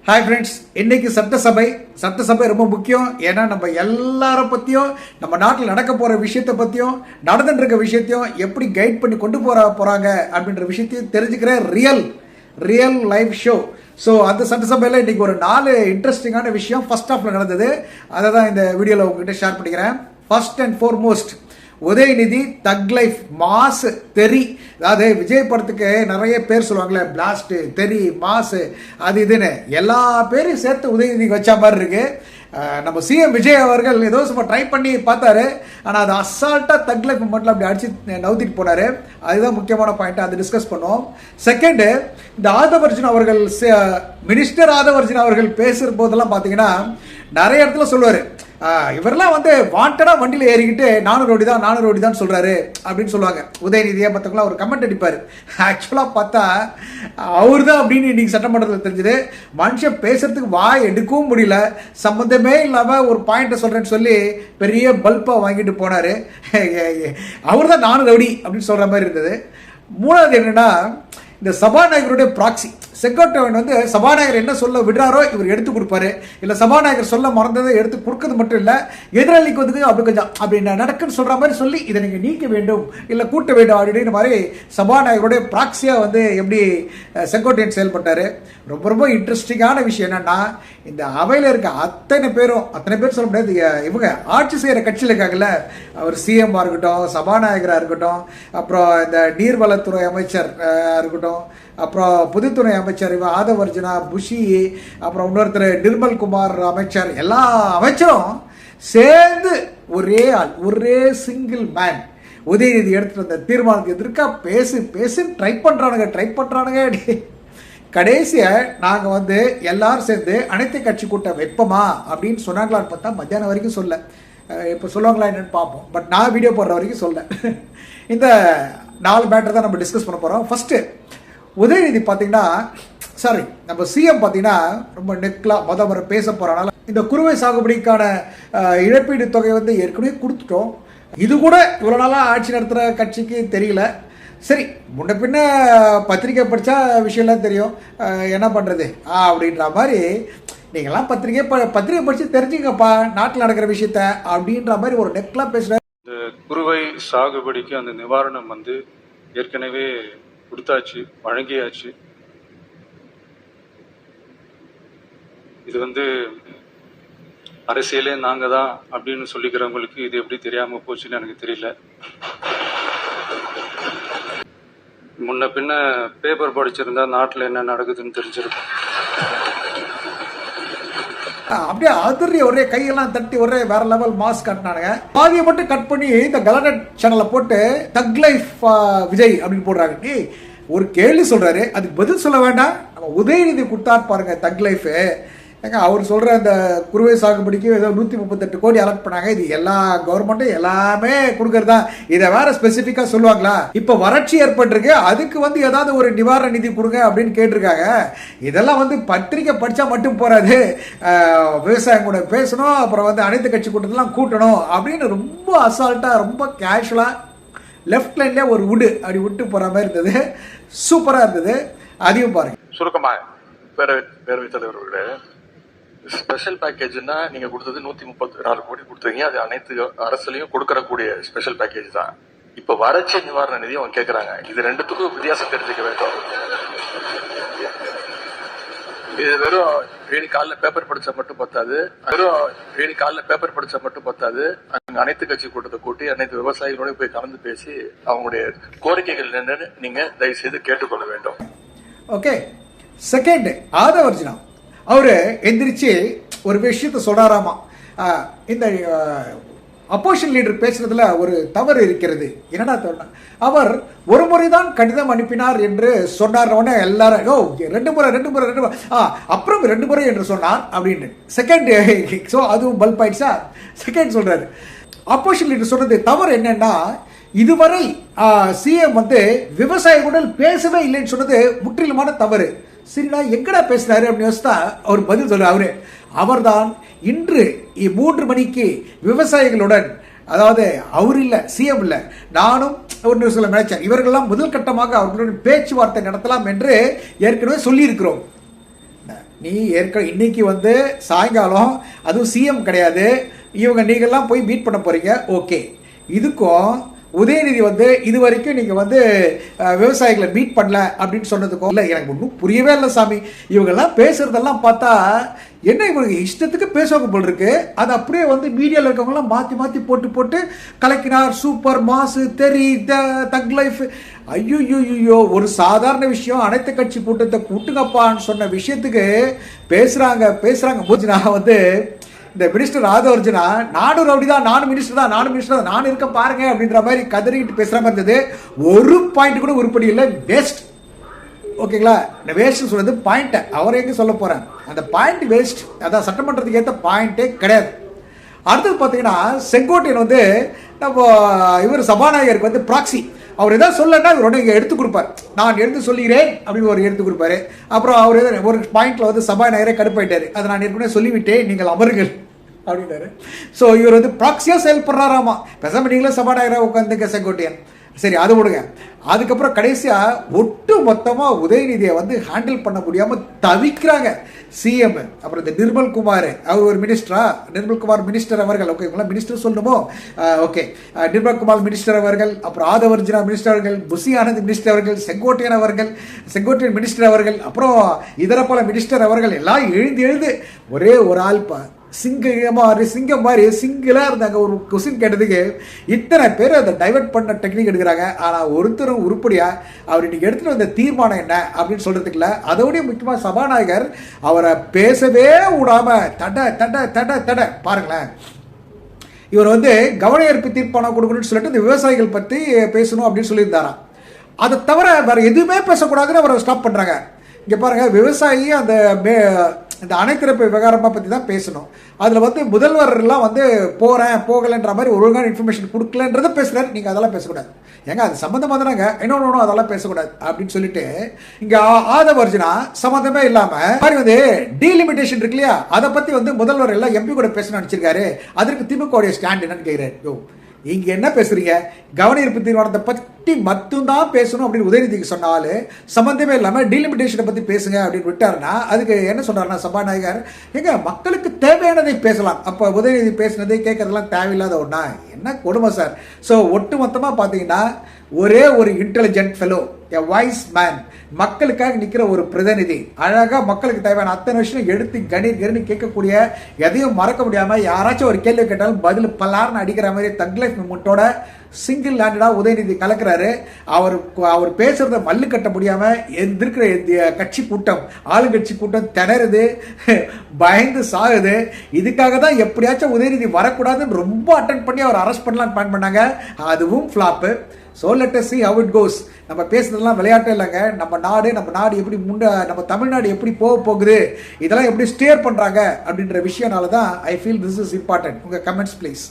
Hi friends, இன்னைக்கு சட்டசபை ரொம்ப முக்கியம். ஏன்னா நம்ம எல்லார பற்றியும், நம்ம நாட்டில் நடக்க போகிற விஷயத்தை பற்றியும், நடந்துட்டு இருக்க விஷயத்தையும் எப்படி கைட் பண்ணி கொண்டு போகிறாங்க அப்படின்ற விஷயத்தையும் தெரிஞ்சுக்கிற ரியல் லைவ் ஷோ. ஸோ அந்த சட்டசபையில் இன்னைக்கு ஒரு 4 இன்ட்ரெஸ்டிங்கான விஷயம் ஃபர்ஸ்ட் ஹாஃப்ல நடந்தது. அதை தான் இந்த வீடியோவில் உங்ககிட்ட ஷேர் பண்ணிக்கிறேன். ஃபர்ஸ்ட் அண்ட் ஃபோர்மோஸ்ட், உதயநிதி தக் லைஃப் மாஸ் தெரி. அதாவது விஜய் படத்துக்கு நிறைய பேர் சொல்லுவாங்களே, பிளாஸ்ட், தெரி, மாஸ், அது இதுன்னு எல்லா பேரையும் சேர்த்து உதயநிதிக்கு வச்ச மாதிரி இருக்கு. நம்ம சிஎம் விஜய் அவர்கள் ஏதோ சும்மா ட்ரை பண்ணி பார்த்தாரு, ஆனால் அது அசால்ட்டாக தக் லைஃப் மட்டும் அப்படி அடிச்சு நவுத்திட்டு போனாரு. அதுதான் முக்கியமான பாயிண்ட், அதை டிஸ்கஸ் பண்ணோம். செகண்டு, இந்த ஆதவர்ஜுன் அவர்கள், மினிஸ்டர் ஆதவர்ஜுன் அவர்கள் பேசுகிற போதெல்லாம் பார்த்தீங்கன்னா நிறைய இடத்துல சொல்லுவார், இவரெல்லாம் வாண்டடா வண்டியில் ஏறிக்கிட்டு 400 கோடி தான் சொல்றாரு அப்படின்னு சொல்லுவாங்க. உதயநிதியை மற்றவங்களாம் ஒரு கமெண்ட் அடிப்பார். ஆக்சுவலாக பார்த்தா அவர் தான் அப்படின்னு இன்னைக்கு சட்டமன்றத்தில் தெரிஞ்சது. மனுஷன் பேசுறதுக்கு வாய் எடுக்கவும் முடியல, சம்மந்தமே இல்லாமல் ஒரு பாயிண்ட்டை சொல்றேன்னு சொல்லி பெரிய பல்பாக வாங்கிட்டு போனார். அவர் தான் 400 கோடி அப்படின்னு சொல்ற மாதிரி இருந்தது. மூணாவது என்னன்னா, இந்த சபாநாயகருடைய ப்ராக்சி செங்கோட்டையன் சபாநாயகர் என்ன சொல்ல விடுறாரோ இவர் எடுத்து கொடுப்பாரு. இல்லை சபாநாயகர் சொல்ல மறந்ததை எடுத்து கொடுக்கறது மட்டும் இல்லை, எதிராளிக்கு அப்படி கொஞ்சம் அப்படி நடக்குன்னு சொல்ற மாதிரி சொல்லி இதை நீங்கள் நீக்க வேண்டும் இல்லை கூட்ட வேண்டும் அப்படின்ற மாதிரி சபாநாயகருடைய ப்ராக்சியாக எப்படி செங்கோட்டையன் செயல்பட்டார். ரொம்ப இன்ட்ரெஸ்டிங்கான விஷயம் என்னன்னா, இந்த அவையில் இருக்க அத்தனை பேர் சொல்ல முடியாது, இவங்க ஆட்சி செய்கிற கட்சியில் இருக்காங்கல்ல, அவர் சிஎம்மாக இருக்கட்டும், சபாநாயகராக இருக்கட்டும், அப்புறம் இந்த நீர்வளத்துறை அமைச்சர் இருக்கட்டும், அப்புறம் பொதுத்துறை அமைச்சர் ஆதவர்ஜுனா, புஷி, அப்புறம் இன்னொருத்தர் நிர்மல் குமார் அமைச்சர், எல்லா அமைச்சரும் சேர்ந்து ஒரே ஆள், ஒரே சிங்கிள் மேன் உதயநிதி எடுத்துட்டு வந்த தீர்மானத்துக்கு எதிர்க்க பேசி ட்ரை பண்றானுங்க. கடைசியா நாங்க எல்லாரும் சேர்ந்து அனைத்து கட்சி கூட்டம் வைப்போமா அப்படின்னு சொன்னாங்களான்னு பார்த்தா மத்தியானம் வரைக்கும் சொல்ல. இப்போ சொல்லுவாங்களா என்னன்னு பார்ப்போம். பட் நான் வீடியோ போடுற வரைக்கும் சொல்ல. இந்த 4 மேட்டர் தான் நம்ம டிஸ்கஸ் பண்ண போறோம். ஃபர்ஸ்ட், உதயநிதி பார்த்தீங்கன்னா, நம்ம சிஎம் பார்த்தீங்கன்னா ரொம்ப நெக்லா முறை பேச போறனால இந்த குறுவை சாகுபடிக்கான இழப்பீடு தொகை ஏற்கனவே கொடுத்துட்டோம். இது கூட இவ்வளோ நாளாக ஆட்சி நடத்துகிற கட்சிக்கு தெரியல. சரி, முன்ன பின்ன பத்திரிக்கை படித்தா விஷயம்லாம் தெரியும், என்ன பண்ணுறது அப்படின்ற மாதிரி நீங்களாம் பத்திரிக்கை படித்து தெரிஞ்சுங்கப்பா நாட்டில் நடக்கிற விஷயத்த அப்படின்ற மாதிரி ஒரு நெக்லாம் பேசுகிற. இந்த குறுவை சாகுபடிக்கு அந்த நிவாரணம் ஏற்கனவே கொடுத்தாச்சு, வழங்கியாச்சு. இது அரசியலே நாங்கள் தான் அப்படின்னு சொல்லிக்கிறவங்களுக்கு இது எப்படி தெரியாமல் போச்சுன்னு எனக்கு தெரியல. முன்ன பின்ன பேப்பர் படிச்சிருந்தா நாட்டில் என்ன நடக்குதுன்னு தெரிஞ்சிருக்கும். அப்படியே அதிரி ஒரே கையெல்லாம் தட்டி ஒரே வேற லெவல் மாஸ் காட்டினானுங்க. பாதியை மட்டும் கட் பண்ணி இந்த கலர்ட் சேனலை போட்டு தக் லைஃப் விஜய் அப்படின்னு போடுறாங்க. ஒரு கேள்வி சொல்றாரு, அதுக்கு பதில் சொல்ல வேண்டாம். நம்ம உதயநிதி கொடுத்தாரு பாருங்க தக் லைஃப். ஏங்க அவர் சொல்ற அந்த குறுவை சாகுபடிக்கு ஏதோ 138 கோடி அலர்ட் பண்ணாங்க. இது எல்லா கவர்மெண்ட்டும் எல்லாமே கொடுக்கறதா, இதை வேற ஸ்பெசிபிக்கா சொல்லுவாங்களா? இப்ப வறட்சி ஏற்பட்டிருக்கு, அதுக்கு ஏதாவது ஒரு நிவாரண நிதி கொடுங்க அப்படின்னு கேட்டிருக்காங்க. இதெல்லாம் பத்திரிக்கை படிச்சா மட்டும் போறாது, விவசாயம் கூட பேசணும், அப்புறம் அனைத்து கட்சி கூட்டத்தெல்லாம் கூட்டணும் அப்படின்னு ரொம்ப அசால்ட்டா, ரொம்ப கேஷுவலா லெஃப்ட் லைன்ல ஒரு அப்படி விட்டு போற மாதிரி இருந்தது. சூப்பரா இருந்தது. அதையும் பாருங்க. சுருக்கமாக பேரவைத் தலைவர்களே, ஸ்பெஷல் பேக்கேஜ்னா நீங்க கொடுத்தது 134 கோடி கொடுத்தீங்க. அது அனைத்து அரசுலையும் கொடுக்கறக்கூடிய ஸ்பெஷல் பேக்கேஜ் தான். இப்ப வறட்சி நிவாரண நிதி அவங்க கேட்கறாங்க. இது ரெண்டுத்துக்கும் வித்தியாசம் தெரிஞ்சுக்க வேண்டும். இது வெறும் ஏழு காலில் பேப்பர் படிச்சா மட்டும் பத்தாது. அனைத்து கட்சி கூட்டத்தை கூட்டி அனைத்து விவசாயிகளோட போய் கலந்து பேசி அவங்களுடைய கோரிக்கைகள் என்னன்னு நீங்க தயவு செய்து கேட்டுக்கொள்ள வேண்டும். ஓகே. செகண்ட், ஆதவர்ஜுனா அவரு எந்திரிச்சு ஒரு விஷயத்த சொல்றாராமா. இந்த அப்போசிஷன் லீடர் பேசுறதுல ஒரு தவறு இருக்கிறது. என்னடா தவறு? அவர் ஒரு முறைதான் கடிதம் அனுப்பினார் என்று சொன்னார். எல்லாரும் 2 முறை அப்புறம் 2 முறை என்று சொன்னார் அப்படின்னு. செகண்ட், ஸோ அதுவும் பல்ப் ஆயிடுச்சா? செகண்ட் சொல்றாரு, அப்போசிஷன் லீடர் சொன்னது தவறு என்னன்னா, இதுவரை சிஎம் விவசாயிகளுடன் பேசவே இல்லைன்னு சொன்னது முற்றிலுமான தவறு. சரிடா, எங்கடா பேசினாரு அப்படின்னு யோசித்தா அவர் பதில் சொல்றாரு. அவர்தான் இன்று 3 மணிக்கு விவசாயிகளுடன், அதாவது அவர் இல்ல, சிஎம் இல்ல, நானும் ஒரு சில நினைச்சேன், இவர்களெல்லாம் முதல் கட்டமாக அவர்களுடன் பேச்சுவார்த்தை நடத்தலாம் என்று ஏற்கனவே சொல்லி இருக்கிறோம். நீ ஏற்கனவே இன்னைக்கு வந்து சாயங்காலம், அதுவும் சிஎம் கிடையாது, நீங்கள்லாம் போய் மீட் பண்ண போறீங்க. ஓகே, இதுக்கும் உதயநிதி வந்து இது வரைக்கும் நீங்கள் வந்து விவசாயிகளை மீட் பண்ணல அப்படின்னு சொன்னதுக்கும் இல்லை, எனக்கு ஒன்றும் புரியவே இல்லை சாமி. இவங்கெல்லாம் பேசுறதெல்லாம் பார்த்தா என்ன இவங்க இஷ்டத்துக்கு பேசுவாங்க போல் இருக்கு. அது அப்படியே வந்து மீடியாவில் இருக்கவங்களாம் மாற்றி மாற்றி போட்டு போட்டு கலக்கினார், சூப்பர் மாசு, தெரி, தக் லைஃப். ஐயோ, ஒரு சாதாரண விஷயம், அனைத்து கட்சி கூட்டத்தை கூட்டுங்கப்பான்னு சொன்ன விஷயத்துக்கு பேசுறாங்க போச்சு. நான் வந்து இந்த மினிஸ்டர் ஆதவர்ஜுனா நானும் அப்படிதான், நானும் மினிஸ்டர் தான், நானும் இருக்க பாருங்க அப்படின்ற மாதிரி கதறிக்கிட்டு பேசுற மாதிரி இருந்தது. ஒரு பாயிண்ட் கூட உருப்படி இல்லை, வேஸ்ட். ஓகேங்களா, இந்த வேஸ்ட் சொல்றது பாயிண்ட் அவரை எங்க சொல்ல போறேன், அந்த பாயிண்ட் வேஸ்ட். அதான் சட்டமன்றத்துக்கு ஏற்ற பாயிண்டே கிடையாது. அடுத்தது பார்த்தீங்கன்னா செங்கோட்டையன் வந்து நம்ம இவர் சபாநாயகருக்கு வந்து ப்ராக்சி. அவர் எதாவது சொல்லனா இவர் உடனே எடுத்து கொடுப்பார், நான் எடுத்து சொல்லுகிறேன் அப்படின்னு ஒரு எடுத்து கொடுப்பாரு. அப்புறம் அவர் ஒரு பாயிண்ட்ல வந்து சபாநாயகரே கடுப்பாயிட்டாரு, அதை நான் ஏற்கனவே சொல்லிவிட்டேன், நீங்கள் அமருங்கள் அப்படின்னாரு. ஸோ இவர் வந்து ப்ராக்சியாக செயல்படுறாராமா. பேசாம நீங்களே சபாநாயகராக உட்காந்துங்க செங்கோட்டையன். சரி, அதை விடுங்க. அதுக்கப்புறம் கடைசியாக ஒட்டு மொத்தமாக உதயநிதியை வந்து ஹேண்டில் பண்ண முடியாமல் தவிக்கிறாங்க சிஎம். அப்புறம் இந்த நிர்மல் குமார், அவர் ஒரு மினிஸ்டரா, நிர்மல் குமார் மினிஸ்டர் அவர்கள், ஓகே மினிஸ்டர் சொல்லணுமோ, ஓகே நிர்மல் குமார் மினிஸ்டர் அவர்கள், அப்புறம் ஆதவர்ஜுனா மினிஸ்டர் அவர்கள், புசி ஆனந்த் மினிஸ்டர் அவர்கள், செங்கோட்டையன் மினிஸ்டர் அவர்கள், அப்புறம் இதர பல மினிஸ்டர் அவர்கள் எல்லாம் எழுந்து ஒரே ஒரு ஆள் சிங்கம் மாதிரி சிங்கிளா இருந்தாங்க. ஒரு கொஸ்டின் கேட்டதுக்கு இத்தனை பேர் அதை டைவர்ட் பண்ண டெக்னிக் எடுக்கிறாங்க. ஆனால் ஒருத்தரும் உருப்படியா அவர் இன்னைக்கு எடுத்துட்டு வந்த தீர்மானம் என்ன அப்படின்னு சொல்றதுக்குல, அதோடய முக்கியமாக சபாநாயகர் அவரை பேசவே விடாம தட பாருங்களேன். இவர் வந்து கவன ஈர்ப்பு தீர்மானம் கொடுக்கணும்னு சொல்லிட்டு இந்த விவசாயிகள் பற்றி பேசணும் அப்படின்னு சொல்லியிருந்தாராம். அதை தவிர வேற எதுவுமே பேசக்கூடாதுன்னு அவரை ஸ்டாப் பண்றாங்க. இங்க பாருங்க, விவசாயி இந்த அணைத்திறப்பு விவகாரமாக பற்றி தான் பேசணும். அதில் வந்து முதல்வர்லாம் வந்து போகலைன்ற மாதிரி ஒழுங்கான இன்ஃபர்மேஷன் கொடுக்கலன்றதை பேசுகிறாரு. நீங்கள் அதெல்லாம் பேசக்கூடாது, ஏங்க அது சம்மந்தமாக தானேங்க, இன்னொன்று அதெல்லாம் பேசக்கூடாது அப்படின்னு சொல்லிட்டு இங்கே ஆதவர்ஜுனா சம்மந்தமே இல்லாமல் மாதிரி வந்து டீலிமிட்டேஷன் இருக்கு இல்லையா, அதை பற்றி வந்து முதல்வர் எல்லாம் எம்பி கூட பேசணும்னு நினச்சிருக்காரு. அதற்கு திமுக ஸ்டாண்ட் என்னன்னு கேட்குறாரு. இங்க என்ன பேசுறீங்க, கவன ஈர்ப்பு தீர்மானத்தை பற்றி மட்டும்தான் பேசணும் அப்படின்னு உதயநிதிக்கு சொன்னாலும் சம்பந்தமே இல்லாமல் டீலிமிட்டேஷனை பற்றி பேசுங்க அப்படின்னு விட்டாருன்னா அதுக்கு என்ன சொல்றாருன்னா சபாநாயகர், எங்க மக்களுக்கு தேவையானதை பேசலாம், அப்போ உதயநிதி பேசுனதை கேட்கறதெல்லாம் தேவையில்லாத ஒன்றா, என்ன கொடுமை சார். ஸோ ஒட்டு மொத்தமாக பார்த்தீங்கன்னா ஒரே ஒரு intelligent fellow, a wise man, மக்களுக்காக நிற்கிற ஒரு பிரதிநிதி, அழகாக மக்களுக்கு தேவையான அத்தனை விஷயம் எடுத்து கணி கேட்கக்கூடிய, எதையும் மறக்க முடியாமல் யாராச்சும் ஒரு கேள்வி கேட்டாலும் பதில் பல்லார்னு அடிக்கிற மாதிரி தக் லைஃப் மூமெண்ட்டோட சிங்கிள் ஹேண்டடாக உதயநிதி கலக்கிறாரு. அவர் பேசுறத மல்லு கட்ட முடியாமல் எதிர்க்கிற கட்சி கூட்டம், ஆளுங்கட்சி கூட்டம் திணறுது, பயந்து சாகுது. இதுக்காக தான் எப்படியாச்சும் உதயநிதி வரக்கூடாதுன்னு ரொம்ப அட்டென்ட் பண்ணி அவர் அரெஸ்ட் பண்ணலான்னு பிளான் பண்ணாங்க. அதுவும் flop. So let us see how it goes. நம்ம பேசுறதெல்லாம் விளையாட்டே இல்லைங்க. நம்ம நாடு எப்படி நம்ம தமிழ்நாடு எப்படி போகுது, இதெல்லாம் எப்படி ஸ்டேர் பண்ணுறாங்க அப்படின்ற விஷயனால தான் I feel this is important. உங்கள் கமெண்ட்ஸ் ப்ளீஸ்.